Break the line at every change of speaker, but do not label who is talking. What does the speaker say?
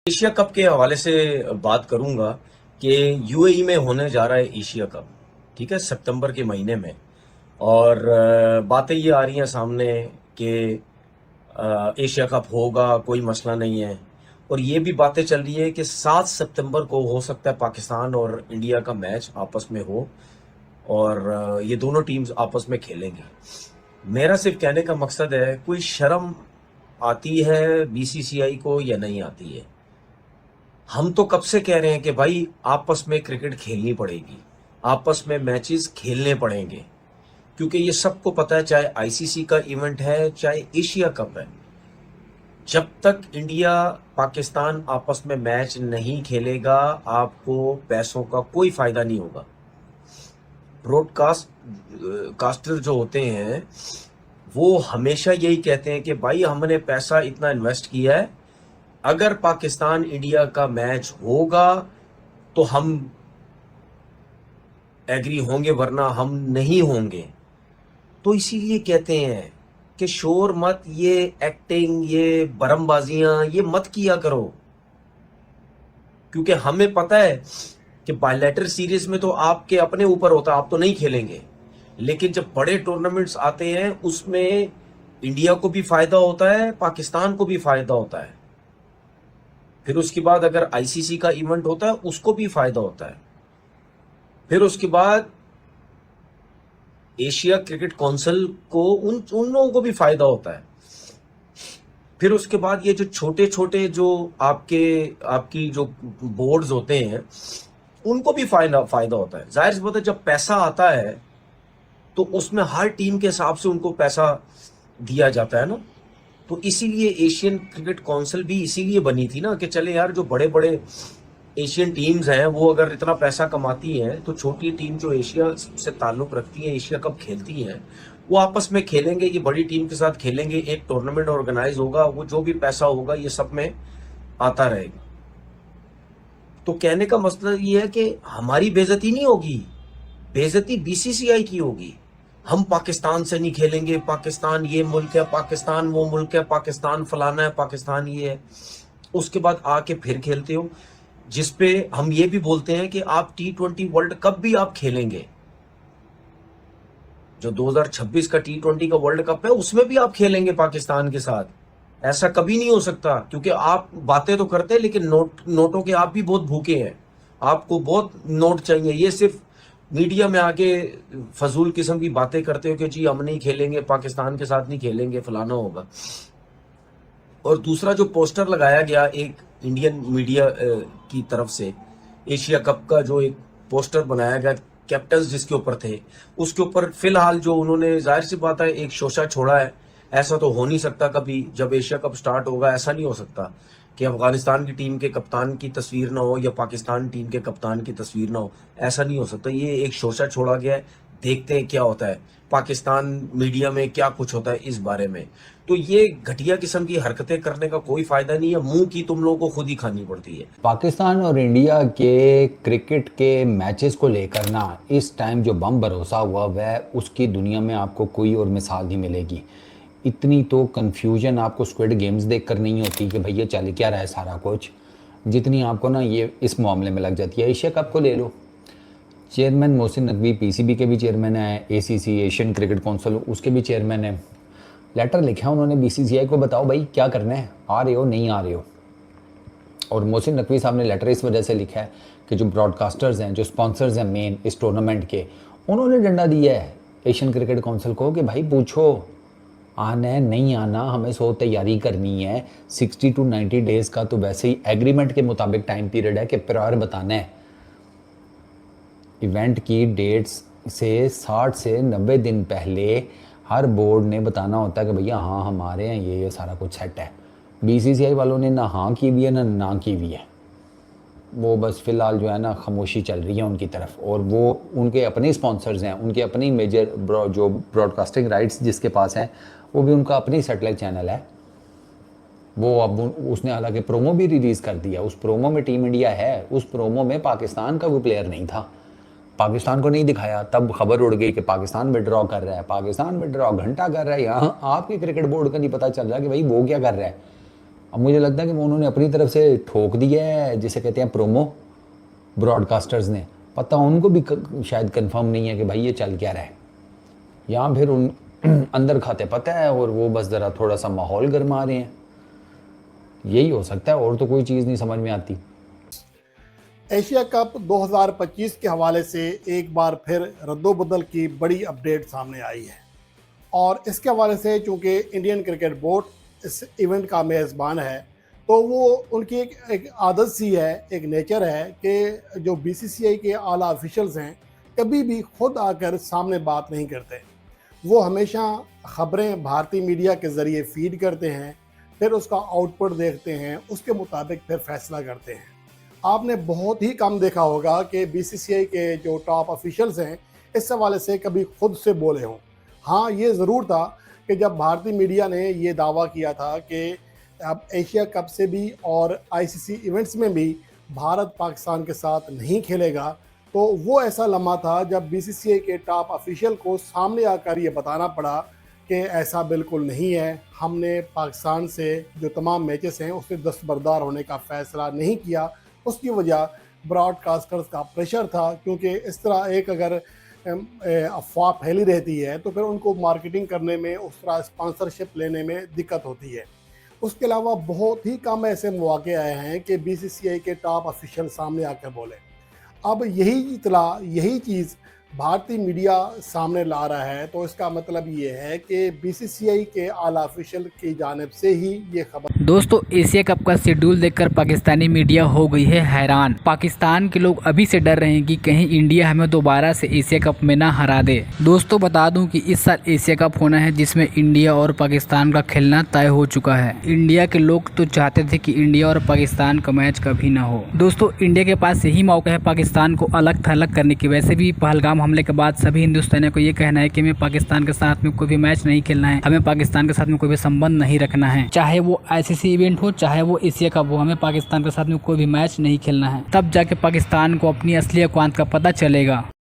Asia cup के हवाले से बात करूंगा कि यूएई में होने जा रहा है एशिया कप। ठीक है, सितंबर के महीने में। और बातें ये आ रही हैं सामने कि एशिया कप होगा, कोई मसला नहीं है। और ये भी बातें चल रही है कि 7 सितंबर को हो सकता है पाकिस्तान और इंडिया का मैच आपस में हो और ये दोनों टीम्स आपस में खेलेंगे। मेरा सिर्फ कहने का मकसद है, कोई शर्म आती है बीसीसीआई को या नहीं आती है? हम तो कब से कह रहे हैं कि भाई आपस में क्रिकेट खेलनी पड़ेगी, आपस में मैचेस खेलने पड़ेंगे, क्योंकि ये सबको पता है, चाहे आईसीसी का इवेंट है चाहे एशिया कप है, जब तक इंडिया पाकिस्तान आपस में मैच नहीं खेलेगा आपको पैसों का कोई फायदा नहीं होगा। ब्रॉडकास्ट कास्टर जो होते हैं वो हमेशा यही कहते हैं कि भाई हमने पैसा इतना इन्वेस्ट किया है, अगर पाकिस्तान इंडिया का मैच होगा तो हम एग्री होंगे वरना हम नहीं होंगे। तो इसीलिए कहते हैं कि शोर मत, ये एक्टिंग, ये बरमबाजियां ये मत किया करो, क्योंकि हमें पता है कि बायलैटरल सीरीज में तो आपके अपने ऊपर होता है, आप तो नहीं खेलेंगे। लेकिन जब बड़े टूर्नामेंट्स आते हैं उसमें इंडिया को भी फायदा होता है, पाकिस्तान को भी फायदा होता है। फिर उसके बाद अगर आईसीसी का इवेंट होता है उसको भी फायदा होता है। फिर उसके बाद एशिया क्रिकेट काउंसिल को उन लोगों को भी फायदा होता है। फिर उसके बाद ये जो छोटे छोटे जो आपकी जो बोर्ड्स होते हैं उनको भी फायदा होता है। जाहिर सी बात है, जब पैसा आता है तो उसमें हर टीम के हिसाब से उनको पैसा दिया जाता है ना। तो इसीलिए एशियन क्रिकेट काउंसिल भी इसीलिए बनी थी ना, कि चले यार जो बड़े बड़े एशियन टीम्स हैं वो अगर इतना पैसा कमाती हैं तो छोटी टीम जो एशिया से ताल्लुक रखती है, एशिया कप खेलती हैं, वो आपस में खेलेंगे, ये बड़ी टीम के साथ खेलेंगे, एक टूर्नामेंट ऑर्गेनाइज होगा, वो जो भी पैसा होगा ये सब में आता रहेगा। तो कहने का मतलब ये है कि हमारी बेइज्जती नहीं होगी, बेइज्जती बीसीसीआई की होगी। हम पाकिस्तान से नहीं खेलेंगे, पाकिस्तान ये मुल्क है, पाकिस्तान वो मुल्क है, पाकिस्तान फलाना है, पाकिस्तान ये है। उसके बाद आके फिर खेलते हो, जिसपे हम ये भी बोलते हैं कि आप T20 वर्ल्ड कप भी आप खेलेंगे, जो 2026 का T20 का वर्ल्ड कप है उसमें भी आप खेलेंगे पाकिस्तान के साथ। ऐसा कभी नहीं हो सकता, क्योंकि आप बातें तो करते हैं लेकिन नोटों के आप भी बहुत भूखे हैं, आपको बहुत नोट चाहिए। ये सिर्फ मीडिया में आके फजूल किस्म की बातें करते हो कि जी हम नहीं खेलेंगे, पाकिस्तान के साथ नहीं खेलेंगे, फलाना होगा। और दूसरा जो पोस्टर लगाया गया एक इंडियन मीडिया की तरफ से, एशिया कप का जो एक पोस्टर बनाया गया, कैप्टन्स जिसके ऊपर थे, उसके ऊपर फिलहाल जो उन्होंने, जाहिर सी बात है, एक शोशा छोड़ा है। ऐसा तो हो नहीं सकता कभी, जब एशिया कप स्टार्ट होगा ऐसा नहीं हो सकता कि अफगानिस्तान की टीम के कप्तान की तस्वीर ना हो या पाकिस्तान टीम के कप्तान की तस्वीर ना हो, ऐसा नहीं हो सकता। ये एक शोशा छोड़ा गया है, देखते हैं क्या होता है, पाकिस्तान मीडिया में क्या कुछ होता है इस बारे में। तो ये घटिया किस्म की हरकतें करने का कोई फायदा नहीं है, मुंह की तुम लोगों को खुद ही खानी पड़ती है।
पाकिस्तान और इंडिया के क्रिकेट के मैचेस को लेकर ना इस टाइम जो बम भरोसा हुआ वह उसकी दुनिया में आपको कोई और मिसाल नहीं मिलेगी। इतनी तो कन्फ्यूजन आपको स्क्विड गेम्स देख कर नहीं होती कि भैया चल क्या रहा है सारा कुछ, जितनी आपको ना ये इस मामले में लग जाती है। एशिया कप को ले लो, चेयरमैन मोहसिन नकवी पीसीबी के भी चेयरमैन है, एसीसी एशियन क्रिकेट काउंसिल उसके भी चेयरमैन है। लेटर लिखा उन्होंने बीसीसीआई को, बताओ भाई क्या करना है, आ रहे हो नहीं आ रहे हो। और मोहसिन नकवी साहब ने लेटर इस वजह से लिखा है कि जो ब्रॉडकास्टर्स हैं, जो स्पॉन्सर्स हैं मेन इस टूर्नामेंट के, उन्होंने डंडा दिया है एशियन क्रिकेट काउंसिल को कि भाई पूछो आना है नहीं आना, हमें सो तैयारी करनी है। 60 to 90 डेज़ का तो वैसे ही एग्रीमेंट के मुताबिक टाइम पीरियड है कि प्रायर बताना है। इवेंट की डेट्स से 60 से 90 दिन पहले हर बोर्ड ने बताना होता है कि भैया हाँ हम आ रहे हैं, ये सारा कुछ सेट है। बीसीसीआई वालों ने ना हाँ की हुई है ना की हुई है, वो बस फ़िलहाल जो है ना खामोशी चल रही है उनकी तरफ। और वो उनके अपने स्पॉन्सर्स हैं, उनके अपनी मेजर जो ब्रॉडकास्टिंग राइट्स जिसके पास हैं, वो भी उनका अपनी सैटेलाइट चैनल है। वो अब उसने हालांकि प्रोमो भी रिलीज़ कर दिया, उस प्रोमो में टीम इंडिया है, उस प्रोमो में पाकिस्तान का कोई प्लेयर नहीं था, पाकिस्तान को नहीं दिखाया। तब खबर उड़ गई कि पाकिस्तान विड्रॉ कर रहा है, पाकिस्तान विड्रॉ घंटा कर रहा है। यहाँ आपके क्रिकेट बोर्ड का नहीं पता चल रहा कि भाई वो क्या कर रहा है। अब मुझे लगता है कि वो उन्होंने अपनी तरफ से ठोक दिया है, जिसे कहते हैं प्रोमो, ब्रॉडकास्टर्स ने। पता उनको भी शायद कंफर्म नहीं है कि भाई ये चल क्या रहा है, या फिर उन अंदर खाते पता है और वो बस ज़रा थोड़ा सा माहौल गरमा रहे हैं। यही हो सकता है, और तो कोई चीज़ नहीं समझ में आती।
एशिया कप 2025 के हवाले से एक बार फिर रद्दोबदल की बड़ी अपडेट सामने आई है, और इसके हवाले से चूँकि इंडियन क्रिकेट बोर्ड इस इवेंट का मेज़बान है, तो वो उनकी एक आदत सी है, एक नेचर है कि जो बीसीसीआई के आला ऑफिशियल्स हैं कभी भी खुद आकर सामने बात नहीं करते। वो हमेशा ख़बरें भारतीय मीडिया के ज़रिए फीड करते हैं, फिर उसका आउटपुट देखते हैं, उसके मुताबिक फिर फैसला करते हैं। आपने बहुत ही कम देखा होगा कि बीसीसीआई के जो टॉप ऑफिशियल्स हैं इस हवाले से कभी खुद से बोले हों। हाँ, ये ज़रूर था कि जब भारतीय मीडिया ने ये दावा किया था कि अब एशिया कप से भी और आईसीसी इवेंट्स में भी भारत पाकिस्तान के साथ नहीं खेलेगा, तो वो ऐसा लम्हा था जब बीसीसीआई के टॉप ऑफिशियल को सामने आकर ये बताना पड़ा कि ऐसा बिल्कुल नहीं है, हमने पाकिस्तान से जो तमाम मैचेस हैं उससे दस्तबरदार होने का फ़ैसला नहीं किया। उसकी वजह ब्रॉडकास्टर्स का प्रेशर था, क्योंकि इस तरह एक अगर अफवाह फैली रहती है तो फिर उनको मार्केटिंग करने में, उस तरह स्पॉन्सरशिप लेने में दिक्कत होती है। उसके अलावा बहुत ही कम ऐसे मौके आए हैं कि बीसीसीआई के टॉप ऑफिशियल सामने आकर बोले। अब यही इतला, यही चीज़ भारतीय मीडिया सामने ला रहा है, तो इसका मतलब ये है कि बीसीसीआई के आला ऑफिशियल की जानिब से ही ये खबर।
दोस्तों, एशिया कप का शेड्यूल देखकर पाकिस्तानी मीडिया हो गई है हैरान। पाकिस्तान के लोग अभी से डर रहे हैं कि कहीं इंडिया हमें दोबारा से एशिया कप में ना हरा दे। दोस्तों, बता दूं कि इस साल एशिया कप होना है जिसमें इंडिया और पाकिस्तान का खेलना तय हो चुका है। इंडिया के लोग तो चाहते थे कि इंडिया और पाकिस्तान का मैच कभी ना हो। दोस्तों, इंडिया के पास यही मौका है पाकिस्तान को अलग थलग करने की। वैसे भी पहलगाम हमले के बाद सभी हिंदुस्तानियों को ये कहना है कि हमें पाकिस्तान के साथ में कोई भी मैच नहीं खेलना है, हमें पाकिस्तान के साथ में कोई भी संबंध नहीं रखना है। चाहे वो आईसीसी इवेंट हो, चाहे वो एशिया कप हो, हमें पाकिस्तान के साथ में कोई भी मैच नहीं खेलना है। तब जाके पाकिस्तान को अपनी असली औकात का पता चलेगा।